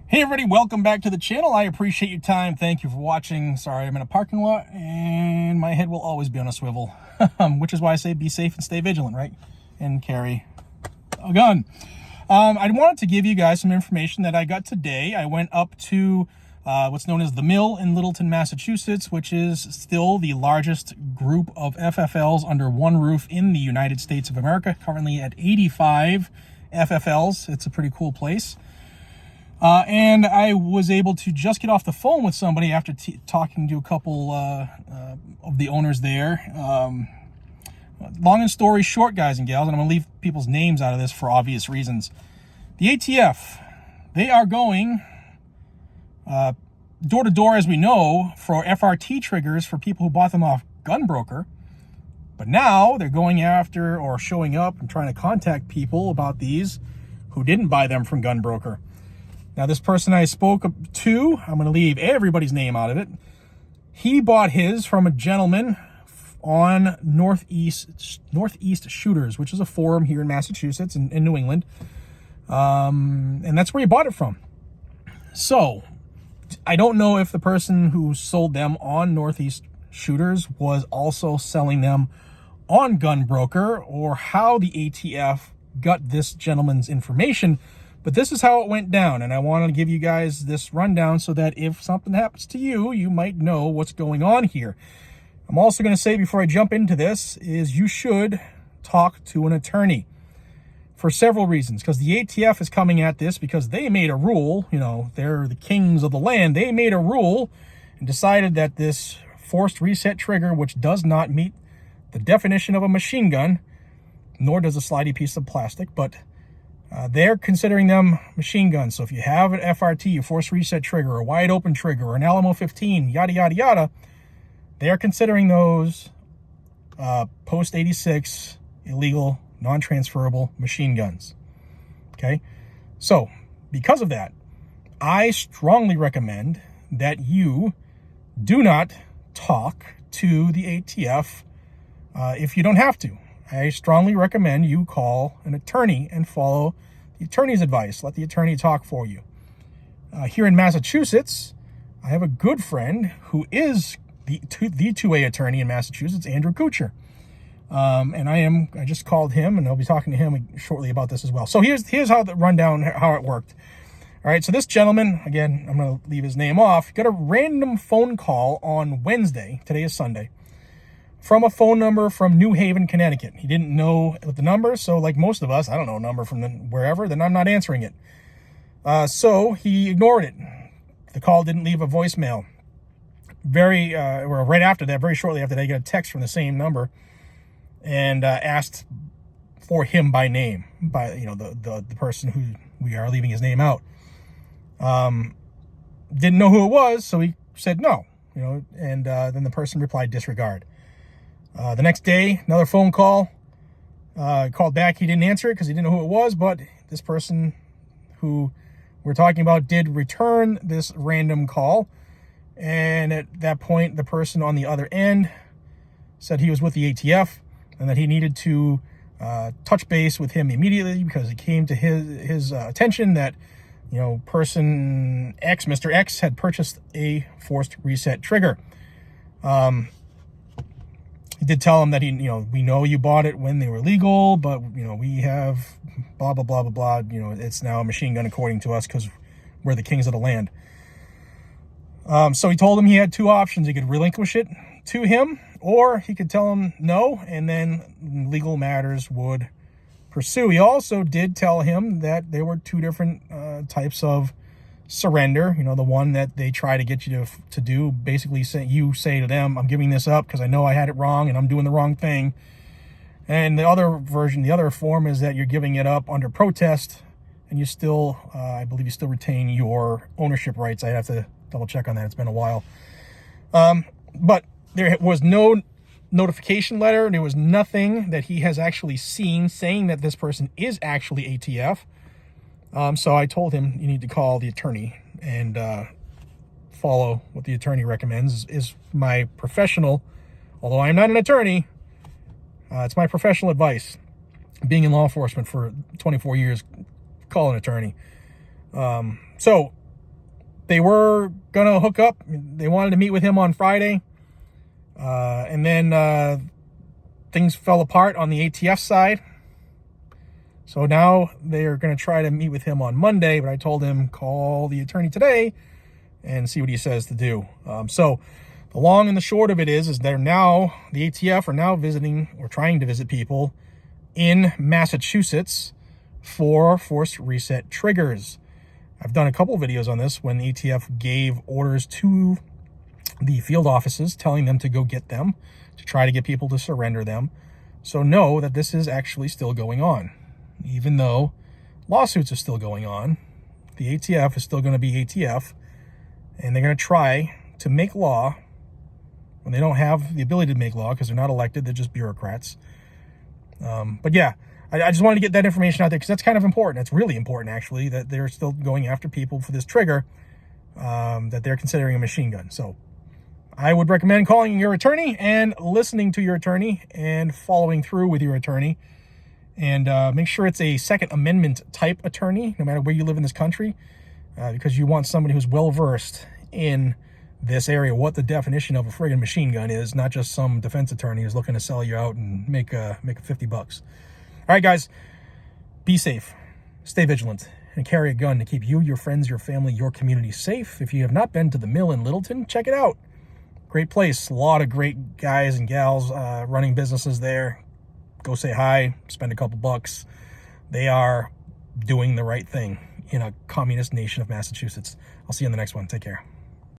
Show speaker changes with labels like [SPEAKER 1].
[SPEAKER 1] Hey everybody, welcome back to the channel. I appreciate your time. Thank you for watching. Sorry, I'm in a parking lot and my head will always be on a swivel, which is why I say be safe and stay vigilant, right? And carry a gun. I wanted to give you guys some information that I got today. I went up to what's known as the Mill in Littleton, Massachusetts, which is still the largest group of FFLs under one roof in the United States of America, currently at 85 FFLs. It's a pretty cool place. And I was able to just get off the phone with somebody after talking to a couple of the owners there. Long and story short, guys and gals, and I'm going to leave people's names out of this for obvious reasons. The ATF, they are going door to door, as we know, for FRT triggers for people who bought them off Gunbroker. But now they're going after or showing up and trying to contact people about these who didn't buy them from Gunbroker. Now, this person I spoke to, I'm going to leave everybody's name out of it. He bought his from a gentleman on Northeast Shooters, which is a forum here in Massachusetts and in New England. And that's where he bought it from. So, I don't know if the person who sold them on Northeast Shooters was also selling them on Gunbroker or how the ATF got this gentleman's information. But this is how it went down, and I want to give you guys this rundown so that if something happens to you, you might know what's going on here. I'm also going to say before I jump into this is you should talk to an attorney for several reasons, because the ATF is coming at this because they made a rule. You know, they're the kings of the land. They made a rule and decided that this forced reset trigger, which does not meet the definition of a machine gun, nor does a slidey piece of plastic, but they're considering them machine guns. So if you have an FRT, a force reset trigger, a wide open trigger, or an Alamo 15, yada, yada, yada, they are considering those post-86 illegal, non-transferable machine guns. Okay? So because of that, I strongly recommend that you do not talk to the ATF if you don't have to. I strongly recommend you call an attorney and follow the attorney's advice. Let the attorney talk for you. Here in Massachusetts, I have a good friend who is the 2A attorney in Massachusetts, Andrew Kuchar. And I just called him, and I'll be talking to him shortly about this as well. So here's how the rundown, how it worked. All right, so this gentleman, again, I'm going to leave his name off, got a random phone call on Wednesday, today is Sunday, from a phone number from New Haven, Connecticut. He didn't know the number, so like most of us, I don't know a number from wherever, then I'm not answering it. So he ignored it. The call didn't leave a voicemail. Right after that, very shortly after that, I got a text from the same number and asked for him by name, by the person who we are leaving his name out. Didn't know who it was, so he said no. And then the person replied disregard. The next day, another phone call. Called back. He didn't answer it because he didn't know who it was, but this person who we're talking about did return this random call. And at that point, the person on the other end said he was with the ATF and that he needed to touch base with him immediately because it came to his attention that, person X, Mr. X, had purchased a forced reset trigger. He did tell him that we know you bought it when they were legal, but, we have blah, blah, blah, blah, blah. It's now a machine gun according to us because we're the kings of the land. So he told him he had two options. He could relinquish it to him, or he could tell him no, and then legal matters would pursue. He also did tell him that there were two different types of surrender. The one that they try to get you to do, basically you say to them, I'm giving this up because I know I had it wrong and I'm doing the wrong thing. And the other version, the other form, is that you're giving it up under protest and you still, I believe you still retain your ownership rights. I have to double check on that. It's been a while. But there was no notification letter. There was nothing that he has actually seen saying that this person is actually ATF. So I told him you need to call the attorney and follow what the attorney recommends. Is my professional, although I'm not an attorney, it's my professional advice. Being in law enforcement for 24 years, call an attorney. So they were going to hook up. They wanted to meet with him on Friday. And then things fell apart on the ATF side. So now they're going to try to meet with him on Monday, but I told him call the attorney today and see what he says to do. So the long and the short of it is they're now, the ATF are now visiting or trying to visit people in Massachusetts for forced reset triggers. I've done a couple videos on this when the ATF gave orders to the field offices telling them to go get them, to try to get people to surrender them. So know that this is actually still going on. Even though lawsuits are still going on, the ATF is still going to be ATF, and they're going to try to make law when they don't have the ability to make law because they're not elected, they're just bureaucrats. But yeah, I just wanted to get that information out there because that's kind of important. It's really important, actually, that they're still going after people for this trigger that they're considering a machine gun. So I would recommend calling your attorney and listening to your attorney and following through with your attorney. And make sure it's a Second Amendment type attorney, no matter where you live in this country, because you want somebody who's well-versed in this area, what the definition of a friggin' machine gun is, not just some defense attorney who's looking to sell you out and make $50. All right, guys, be safe, stay vigilant, and carry a gun to keep you, your friends, your family, your community safe. If you have not been to the Mill in Littleton, check it out. Great place. A lot of great guys and gals running businesses there. Go say hi, spend a couple bucks. They are doing the right thing in a communist nation of Massachusetts. I'll see you in the next one. Take care.